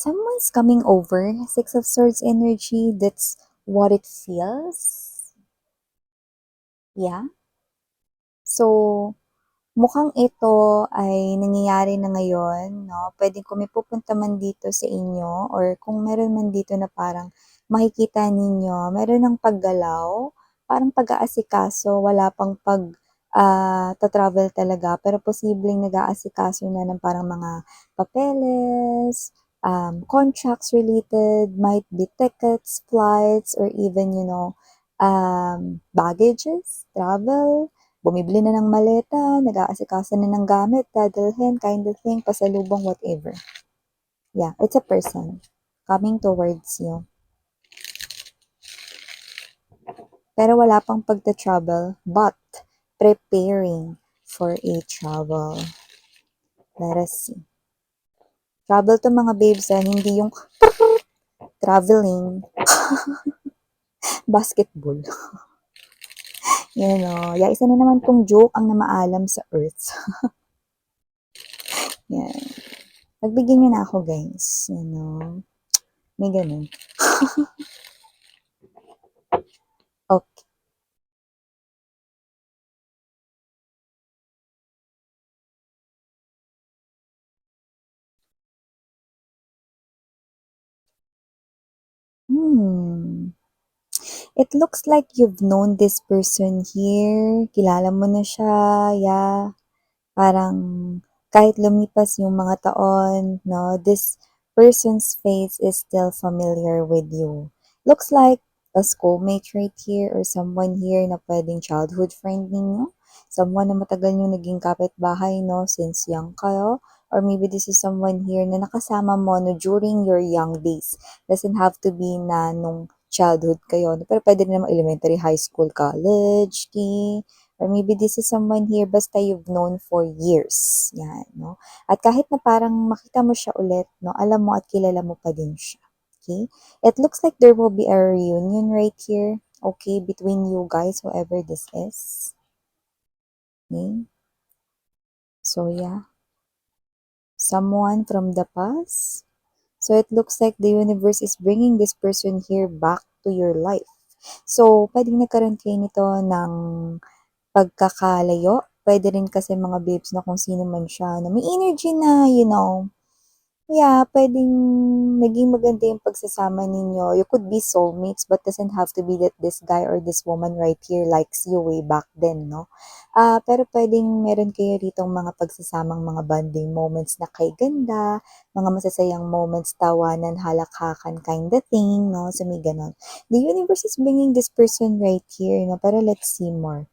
Someone's coming over. Six of Swords energy. That's what it feels. Yeah. So, mukhang ito ay nangyayari na ngayon, no? Puwedeng kung may pupunta man dito sa inyo or kung meron man dito na parang makikita ninyo, meron ng paggalaw, parang pag-aasikaso, wala pang ta-travel talaga, pero posibleng nag-aasikaso na ng parang mga papeles, contracts related, might be tickets, flights, or even, baggages, travel, bumibili na ng maleta, nag-aasikaso na ng gamit, dadalhin, kind of thing, pasalubong, whatever. Yeah, it's a person coming towards you. Pero wala pang pagta-travel, but preparing for a travel. Let us see. Travel to mga babes, hindi yung traveling. Basketball. Yan o. Yeah, isa na naman pong joke ang namaalam sa earth. Yan. Pagbigyan nyo na ako, guys. May ganun. Okay. It looks like you've known this person here. Kilala mo na siya, yeah. Parang kahit lumipas yung mga taon, no, this person's face is still familiar with you. Looks like a schoolmate right here or someone here na pwedeng childhood friend ninyo. Someone na matagal nyo naging kapitbahay, no, since young kayo. Or maybe this is someone here na nakasama mo no, during your young days. Doesn't have to be na nung childhood kayo. No? Pero pwede rin naman elementary, high school, college, or maybe this is someone here basta you've known for years. Yan, no? At kahit na parang makita mo siya ulit, no, alam mo at kilala mo pa din siya. Okay? It looks like there will be a reunion right here, okay, between you guys, whoever this is. Okay? So, yeah. Someone from the past. So, it looks like the universe is bringing this person here back to your life. So, pwedeng nagkaroon kayo nito ng pagkakalayo. Pwede rin kasi mga babes na kung sino man siya na may energy na, yeah, pwedeng naging maganda yung pagsasama ninyo. You could be soulmates but doesn't have to be that this guy or this woman right here likes you way back then, no? Pero pwedeng meron kayo ritong mga pagsasamang mga bonding moments na kay ganda, mga masasayang moments, tawanan, halakhakan kind of thing, no? So may ganon. The universe is bringing this person right here, no? Pero let's see more.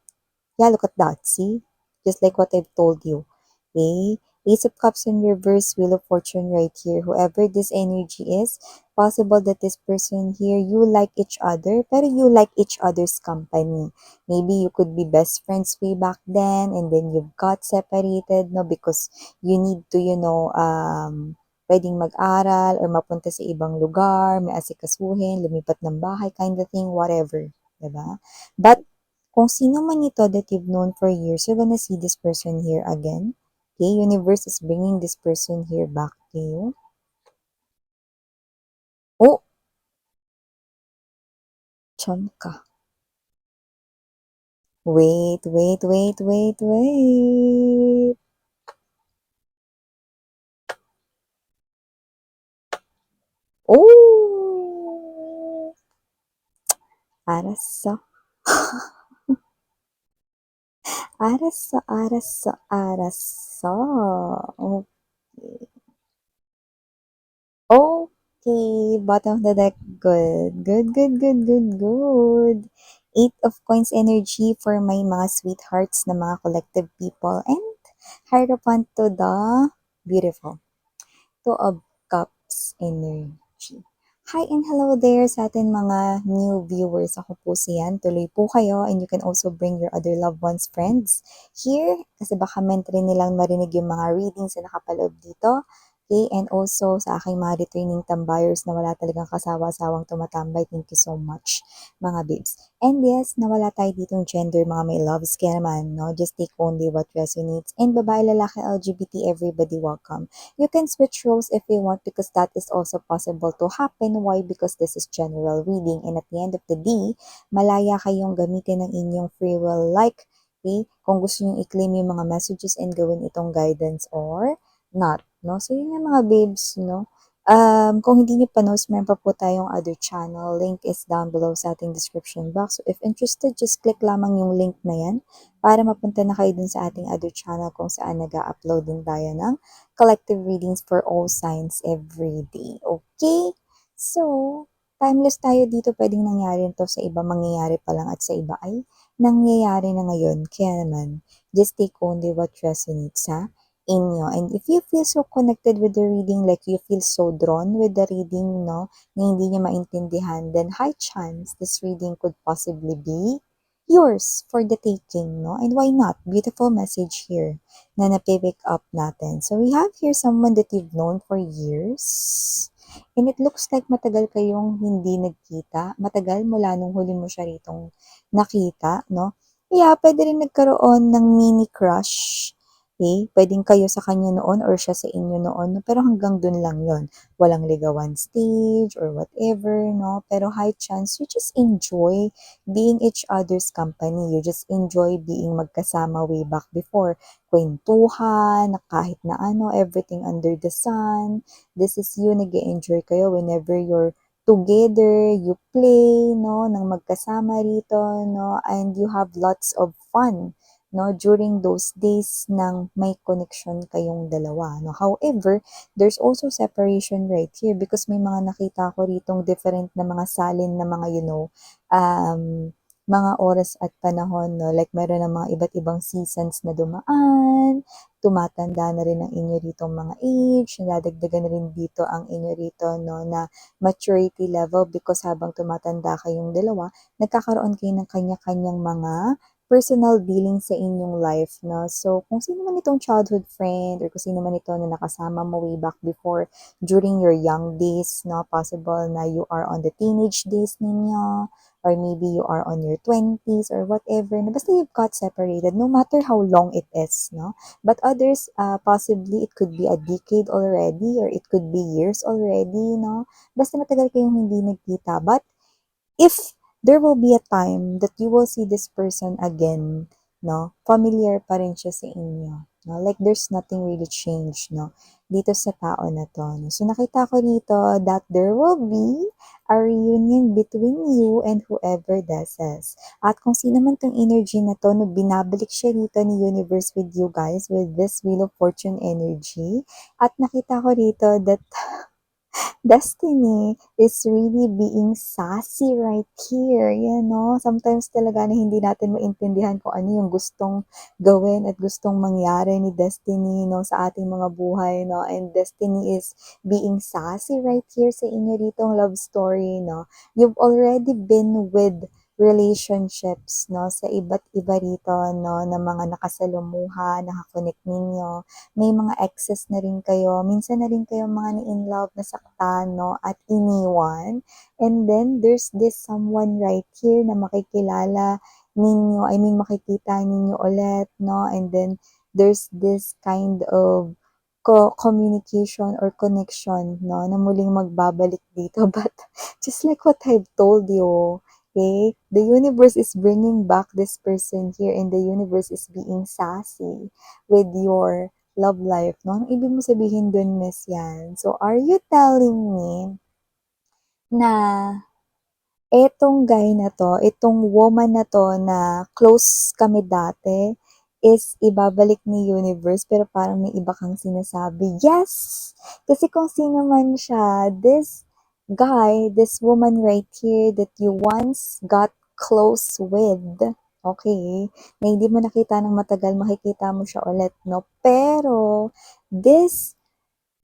Yeah, look at that. See? Just like what I've told you. Okay? Ace of Cups in reverse, Wheel of Fortune right here. Whoever this energy is, possible that this person here, you like each other, pero you like each other's company. Maybe you could be best friends way back then, and then you got separated, no? Because you need to, pwedeng mag-aral or mapunta sa ibang lugar, may asikasuhin, lumipat ng bahay, kind of thing, whatever. Diba? But kung sino man ito that you've known for years, you're gonna see this person here again. Okay, universe is bringing this person here back to you. Oh, chan ka. Wait, wait, wait, wait, wait. Oh, arasa, arasa, arasa, arasa. Okay. Okay, bottom of the deck. Good, good, good, good, good, good. Eight of Coins energy for my mga sweethearts na mga collective people. And Hierophant to the beautiful. Two of Cups energy. Hi and hello there sa atin mga new viewers. Ako po siyan. Tuloy po kayo and you can also bring your other loved ones, friends here kasi baka meant rin nilang marinig yung mga readings na nakapaloob dito. Okay, and also sa aking mga returning tambayers na wala talagang kasawa-sawang tumatambay, thank you so much, mga babes. And yes, nawala tayo ditong gender, mga may loves, kaya naman, no, just take only what resonates. And babae, lalaki, LGBT, everybody welcome. You can switch roles if you want because that is also possible to happen. Why? Because this is general reading, and at the end of the day, malaya kayong gamitin ng inyong free will, like, okay, kung gusto nyo i-claim yung mga messages and gawin itong guidance or not, no? So, yun yung mga babes, no? Kung hindi nyo pa knows, meron pa po tayong other channel. Link is down below sa ating description box. So, if interested, just click lamang yung link na yan para mapunta na kayo dun sa ating other channel kung saan nag-upload din tayo ng collective readings for all signs every day. Okay? So, timeless tayo dito. Pwedeng nangyari to sa iba, mangyayari pa lang at sa iba ay nangyayari na ngayon. Kaya naman, just take only what resonates, ha? Inyo. And if you feel so connected with the reading, like you feel so drawn with the reading, no, na hindi niya maintindihan, then high chance this reading could possibly be yours for the taking, no? And why not? Beautiful message here na napipick up natin. So we have here someone that you've known for years. And it looks like matagal kayong hindi nagkita. Matagal mula nung huli mo siya ritong nakita, no? Yeah, pwede rin nagkaroon ng mini crush. Okay? Pwedeng kayo sa kanya noon or siya sa inyo noon, pero hanggang dun lang yon. Walang ligawan stage or whatever, no? Pero high chance, you just enjoy being each other's company. You just enjoy being magkasama way back before. Kwentuhan, na kahit na ano, everything under the sun. This is you, nag-enjoy kayo whenever you're together, you play, no, nang magkasama rito, no, and you have lots of fun, no, during those days nang may connection kayong dalawa, no. However, there's also separation right here because may mga nakita ko ritong different na mga salin na mga, mga oras at panahon, no, like meron ng mga iba't ibang seasons na dumaan, tumatanda na rin ang inyo ritong mga age, nadadagdagan na rin dito ang inyo rito, no, na maturity level because habang tumatanda kayong dalawa, nagkakaroon kayo ng kanya-kanyang mga personal dealings sa inyong life, no? So, kung sino man itong childhood friend or kung sino man ito na nakasama mo way back before during your young days, no? Possible na you are on the teenage days ninyo or maybe you are on your 20s or whatever, no? Basta you've got separated, no matter how long it is, no? But others, possibly it could be a decade already or it could be years already, no? Basta matagal kayong hindi nagkita. But if there will be a time that you will see this person again, no, familiar pa rin siya sa inyo. No? Like, there's nothing really changed, no, dito sa tao na to. No? So, nakita ko dito that there will be a reunion between you and whoever this is. At kung sino man tong energy na to, no, binabalik siya dito ni universe with you guys, with this Wheel of Fortune energy. At nakita ko dito that Destiny is really being sassy right here, you know. Sometimes talaga na hindi natin maintindihan kung ano yung gustong gawin at gustong mangyari ni Destiny, no, sa ating mga buhay, no. And Destiny is being sassy right here sa inyo ditong love story, no. You've already been with relationships, no, sa iba't iba rito, no, na mga nakasalumuha, nakakonect ninyo, may mga exes na rin kayo, minsan na rin kayo mga na-in love, nasaktan, no, at iniwan. And then, there's this someone right here na makikilala ninyo, I mean, makikita ninyo ulit, no, and then, there's this kind of communication or connection, no, na muling magbabalik dito. But, just like what I've told you, okay, the universe is bringing back this person here and the universe is being sassy with your love life, no? Anong ibig mo sabihin dun, miss, yan? So, are you telling me na etong guy na to, itong woman na to na close kami dati, is ibabalik ni universe pero parang may iba kang sinasabi? Yes! Kasi kung sino man siya, this guy, this woman right here that you once got close with, okay, na hindi mo nakita ng matagal, makikita mo siya ulit, no? Pero, this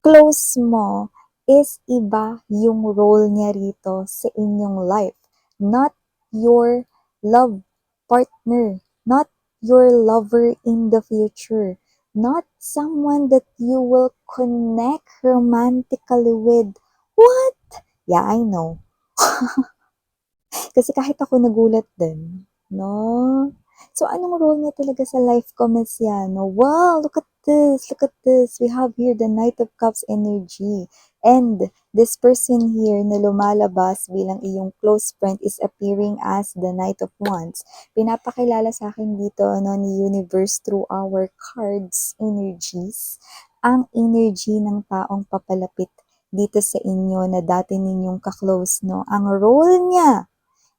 close mo is iba yung role niya rito sa inyong life. Not your love partner. Not your lover in the future. not someone that you will connect romantically with. What? Yeah, I know. Kasi kahit ako nagulat din, no? So, anong role niya talaga sa life ko, Miss Yano? Wow, look at this, look at this. We have here the Knight of Cups energy. And this person here na lumalabas bilang iyong close friend is appearing as the Knight of Wands. Pinapakilala sa akin dito no, ni Universe through our cards energies, ang energy ng taong papalapit dito sa inyo na dati ninyong kaklose, no? Ang role niya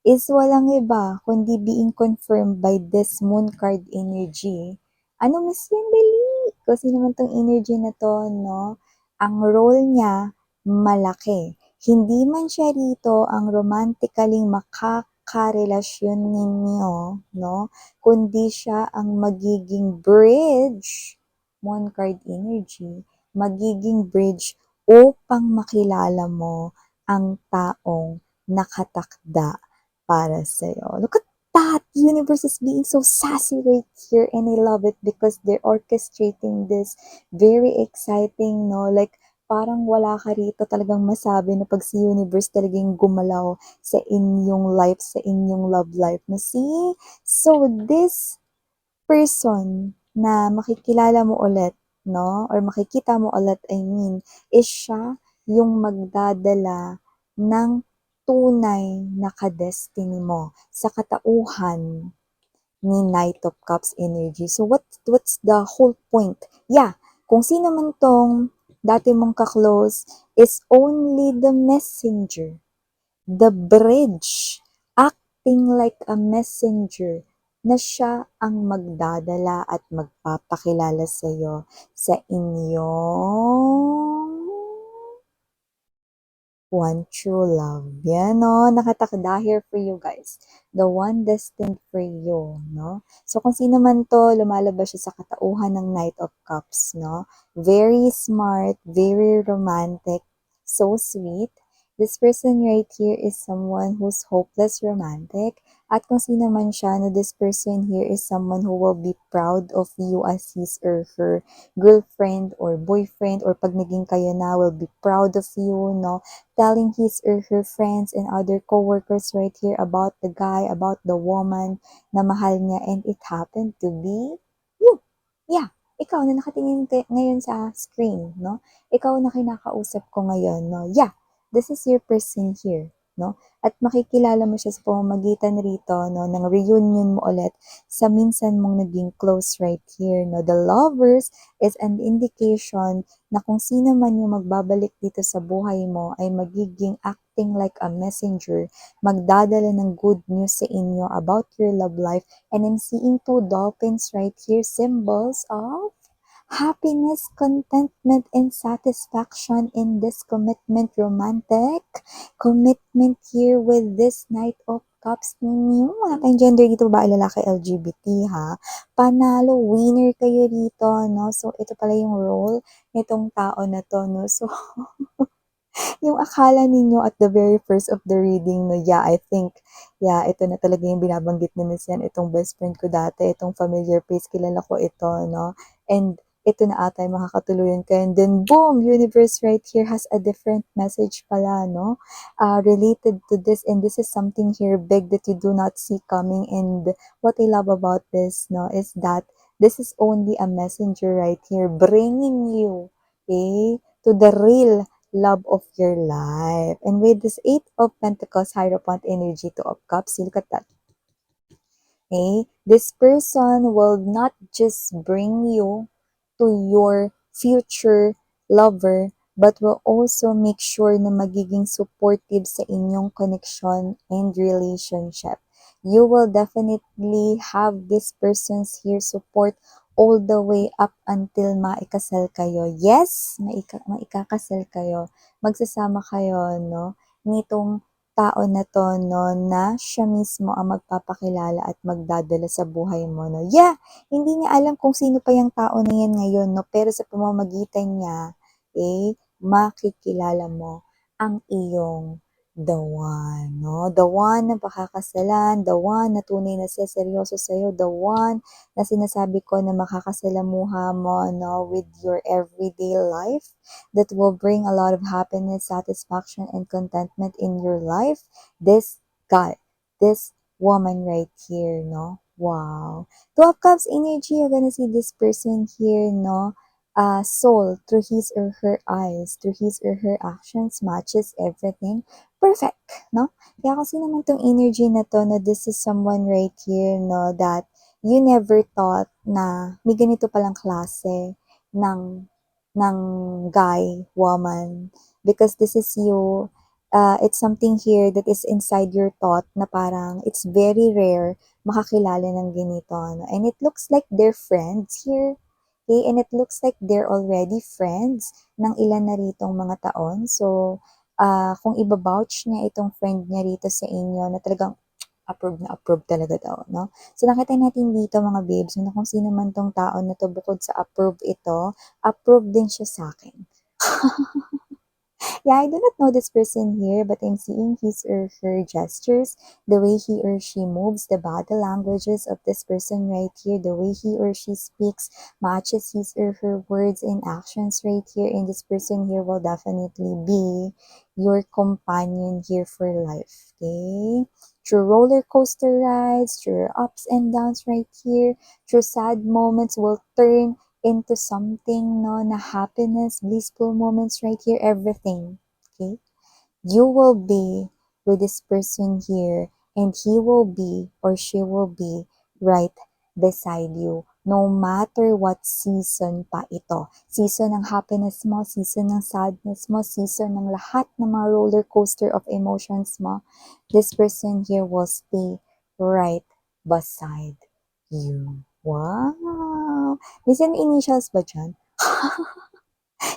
is walang iba kundi being confirmed by this moon card energy. Ano, Miss Yan, dali? Kasi naman tong energy na to, no? Ang role niya, malaki. Hindi man siya rito ang romantically makakarelasyon ninyo, no? Kundi siya ang magiging bridge, moon card energy, magiging bridge upang makilala mo ang taong nakatakda para sa'yo. Look at that! Universe is being so sassy right here and I love it because they're orchestrating this very exciting, no? Like, parang wala ka rito talagang masabi na pag si Universe talagang gumalaw sa inyong life, sa inyong love life. Na see? So, this person na makikilala mo ulit, no? Or makikita mo ulit, I mean, is siya yung magdadala ng tunay na ka-destiny mo sa katauhan ni Knight of Cups energy. So what's the whole point? Yeah, kung sino man tong dati mong ka-close is only the messenger, the bridge, acting like a messenger na siya ang magdadala at magpapakilala sa iyo sa inyong one true love. Yan, no? Nakatakda here for you guys. The one destined for you, no? So, kung sino man to, lumalabas siya sa katauhan ng Knight of Cups, no? Very smart, very romantic, so sweet. This person right here is someone who's hopeless romantic. At kung sino man siya, no, this person here is someone who will be proud of you as his or her girlfriend or boyfriend, or pag naging kayo na, will be proud of you, no? Telling his or her friends and other coworkers right here about the guy, about the woman na mahal niya, and it happened to be you. Yeah, ikaw na nakatingin ngayon sa screen, no? Ikaw na kinakausap ko ngayon, no? Yeah, this is your person here, no? At makikilala mo siya sa pamamagitan rito, no, ng reunion mo ulit sa minsan mong naging close right here, no? The lovers is an indication na kung sino man yung magbabalik dito sa buhay mo ay magiging acting like a messenger, magdadala ng good news sa inyo about your love life. And I'm seeing two dolphins right here, symbols of happiness, contentment, and satisfaction in this commitment, romantic commitment here with this Knight of Cups ninyo. Wala tayong gender dito, babae, lalaki, LGBT, ha? Panalo, winner kayo dito, no? So, ito pala yung role nitong tao na to, no? So, yung akala ninyo at the very first of the reading, no, yeah, I think, yeah, ito na talaga yung binabanggit ni Miss Yan, itong best friend ko dati, itong familiar face, kilala ko ito, no? And ito na ata yung makakatuluyan ko. And then, boom, universe right here has a different message pala, no? Related to this, and this is something here big that you do not see coming. And what I love about this, no, is that this is only a messenger right here bringing you, okay, to the real love of your life. And with this Eight of Pentacles, Hierophant energy, Two of Cups, you look at that. Okay? This person will not just bring you to your future lover, but will also make sure na magiging supportive sa inyong connection and relationship. You will definitely have this person's here support all the way up until maikasal kayo. Yes, maikakasal kayo. Magsasama kayo, no? Nitong tao na to, no, na siya mismo ang magpapakilala at magdadala sa buhay mo, no. Yeah, hindi niya alam kung sino pa yung tao na yan ngayon, no, pero sa pamamagitan niya, makikilala mo ang iyong the one, no? The one na pakakasalan, the one na tunay na seryoso sa'yo, the one na sinasabi ko na makakasalamuha mo, no, with your everyday life that will bring a lot of happiness, satisfaction, and contentment in your life. This guy, this woman right here, no? Wow. Two of Cups energy, you're gonna see this person here, no? Soul through his or her eyes, through his or her actions, matches everything perfect, no? Kaya kasi naman tong energy na to, no, this is someone right here, no, that you never thought na may ganito palang klase ng, ng guy, woman. Because this is you, it's something here that is inside your thought na parang it's very rare makakilala ng ganito, no? And it looks like they're friends here. Okay, and it looks like they're already friends ng ilan na ritong mga taon. So, kung iba-vouch niya itong friend niya rito sa inyo na talagang na approve talaga daw, no? So, nakita natin dito mga babes, na kung sino man tong tao na to, bukod sa approve ito, approve din siya sa akin. Yeah, I do not know this person here, but I'm seeing his or her gestures, the way he or she moves, the body languages of this person right here, the way he or she speaks, matches his or her words and actions right here. And this person here will definitely be your companion here for life, okay? Through roller coaster rides, through ups and downs right here, through sad moments will turn into something, no, na happiness, blissful moments right here, everything. Okay? You will be with this person here, and he will be or she will be right beside you. No matter what season pa ito. Season ng happiness mo, season ng sadness mo, season ng lahat ng mga roller coaster of emotions mo. This person here will stay right beside you. Wow! Minsan may initials ba dyan?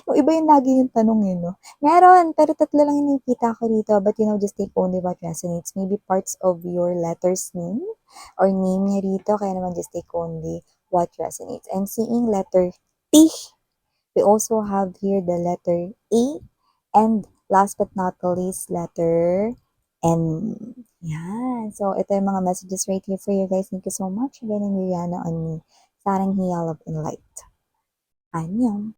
Yung iba yung lagi yung tanong eh, no? Meron, pero tatlo lang yung nakikita ko dito. But just take only what resonates. Maybe parts of your letter's name or name niya rito. Kaya naman just take only what resonates. I'm seeing letter T. We also have here the letter A. And last but not the least, letter N. Yan. So, ito yung mga messages right here for you guys. Thank you so much. Again, I'm Rihanna on me. Sarang Hiya, Love and Light. Annyeong.